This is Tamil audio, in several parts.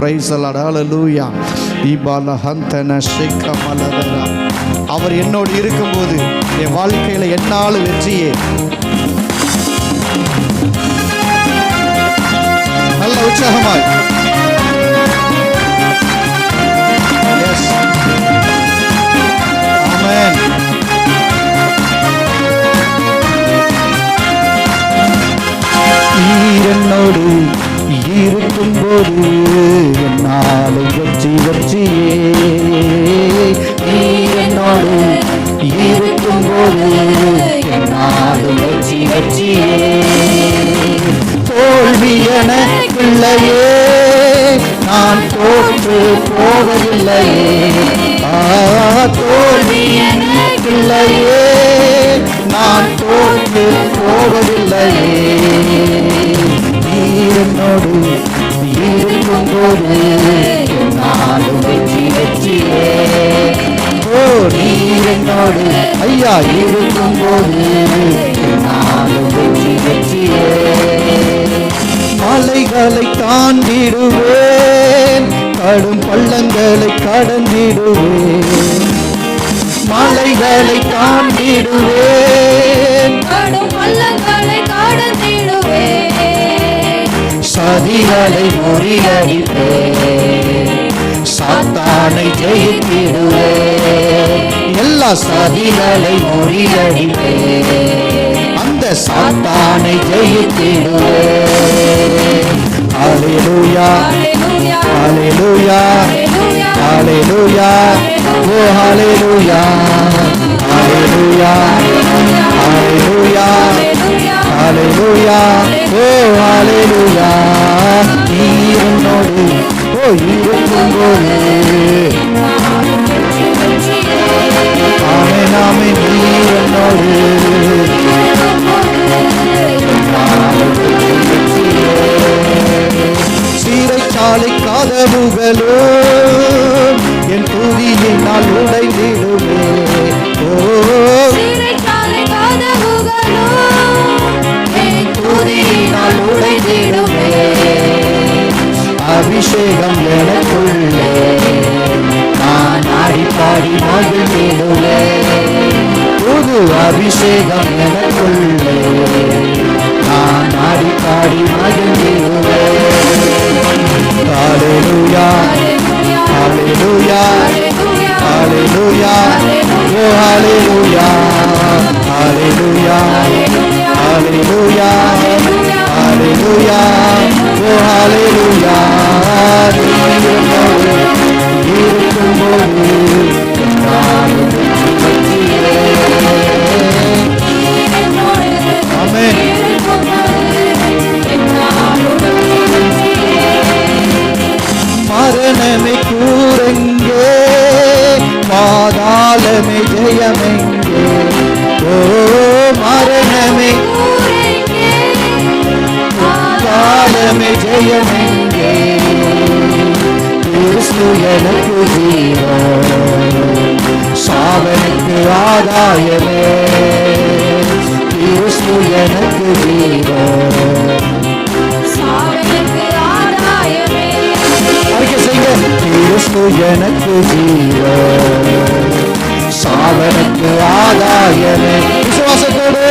Praise the Lord. ஹல்லேலூயா. இபால ஹந்தன ஷேக்கமலதரா. அவர் என்னோடு இருக்கும்போது என் வாழ்க்கையில என்னாலும் வெற்றியே. நல்ல உற்சாகமாய் எஸ் ஆமென். என்னோடு இருக்கும்போது என்னாலும் வெற்றி வெற்றியே. என்னோடு இருக்கும்போது என்னாலும் வெற்றி வெற்றியே. தோல்வி எனக்கில்லையே, நான் தோற்று போவதில்லையே. தோல்வி எனக்கில்லையே, நான் தோற்று போவதில்லையே. என்னோடு இருக்கும்போது என்னாலும் வெற்றி வெற்றியே. ஓ நீர் என்னோடு ஐயா இருக்கும்போது என்னாலும் வெற்றி வெற்றியே. மலைகளை தாண்டிடுவேன், கடும் பள்ளங்களை கடந்திடுவேன். மலைகளை தாண்டிடுவேன், கடும் பள்ளங்களை கடந்திடுவேன். சதிகளை முறியடிப்பேன், சாத்தானை ஜெயித்திடுவேன். எல்லா சதிகளை முறியடிப்பேன், அந்த சாத்தானை ஜெயித்திடுவேன். ஹல்லேலூயா ஹல்லேலூயா ஹல்லேலூயா. ஓ ஹல்லேலூயா ஹல்லேலூயா ஹல்லேலூயா ஹல்லேலூயா. ஓ ஹல்லேலூயா. நீர் என்னோடு ஓ இருக்கும்போது ஆமென் ஆமென். நீர் என்னோடு சிறைச்சாலை கதவுகளோ என் துதியினால் உடைந்திடுமே. ஓ சிறைச்சாலை கதவுகளோ என் துதியினால் உடைந்திடுமே. அபிஷேகம் எனக்குள்ளே, நான் ஆடி பாடி மகிழ்ந்திடுவேன். புது அபிஷேகம் எனக்குள்ளே, நான் ஆடி பாடி மகிழ்ந்திடுவேன். ஹல்லேலூயா ஹல்லேலூயா ஹல்லேலூயா. ஓ ஹல்லேலூயா ஹல்லேலூயா ஹல்லேலூயா ஹல்லேலூயா. ஓ ஹல்லேலூயா. இருக்கும்போது ஆமென். மரணமே கூரெங்கே, பாதாளமே ஜெயமெங்கே. ஓ மரணமே பாதாளமே ஜெயமெங்கே. கிறிஸ்து எனக்கு ஜீவன், சாவனுக்கு ஆதாயமே. கிறிஸ்து எனக்கு ஜீவன், கிறிஸ்து எனக்கு ஜீவன், சாவனுக்கு ஆதாயமே. விசுவாசத்தோடு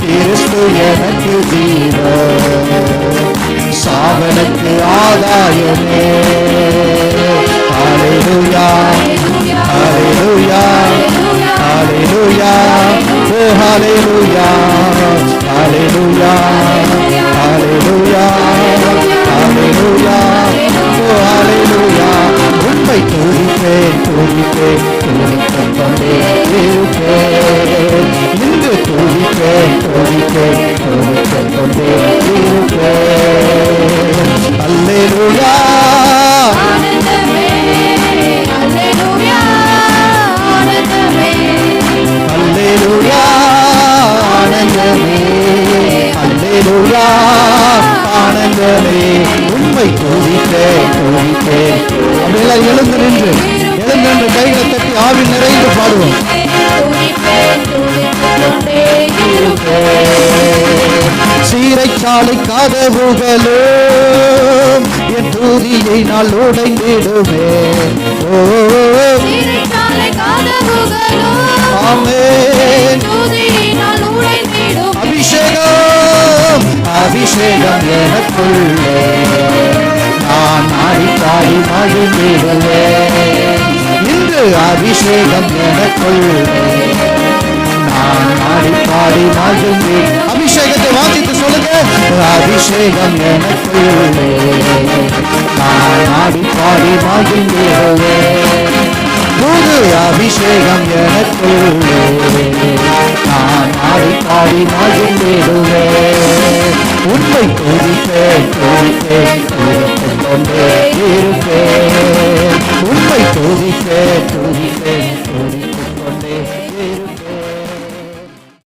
கிறிஸ்து எனக்கு ஜீவன், சாவனுக்கு ஆதாயமே. ஹல்லேலூயா ஹல்லேலூயா ஹல்லேலூயா. ஓ ஹல்லேலூயா ஹல்லேலூயா ஹல்லேலூயா ஹல்லேலூயா. ஓ ஹல்லேலூயா. உம்மை துதிப்பேன் துதிப்பேன் துதித்துக் கொண்டே இருப்பேன். இன்று துதிப்பேன் துதிப்பேன் துதித்துக் கொண்டே இருப்பேன். அல்லேலூயா அல்லேலூயா ஆனந்தமே அல்லேலூயா ஆனந்தமே. உம்மை துதிப்பேன் துதிப்பேன். அப்படியெல்லாம் எழுந்து நின்று கைகளை தட்டி ஆவி நிறைந்து பாடுவோம். சிறைச்சாலை கதவுகளும் என் துதியை நான் உடைந்திடுமே. ஓ சிறைச்சாலை கதவுகளும் ஆமென். துதியினால் உடைந்திடும். அபிஷேகம் அபிஷேகம் எனக்குள்ளே நான் ஆடிப்பாடி மகிழ்ந்திடுவேன். இன்று அபிஷேகம் எனக்குள்ளே நான் ஆடிப்பாடி மகிழ்ந்து. அபிஷேகத்தை வாசித்து சொல்லுங்க. அபிஷேகம் எனக்குள்ளே நான் ஆடிப்பாடி மகிழ்ந்திடுவேன். புது அபிஷேகம் எனக்குள்ளே நான் ஆடிப்பாடி மகிழ்ந்திடுவேன்.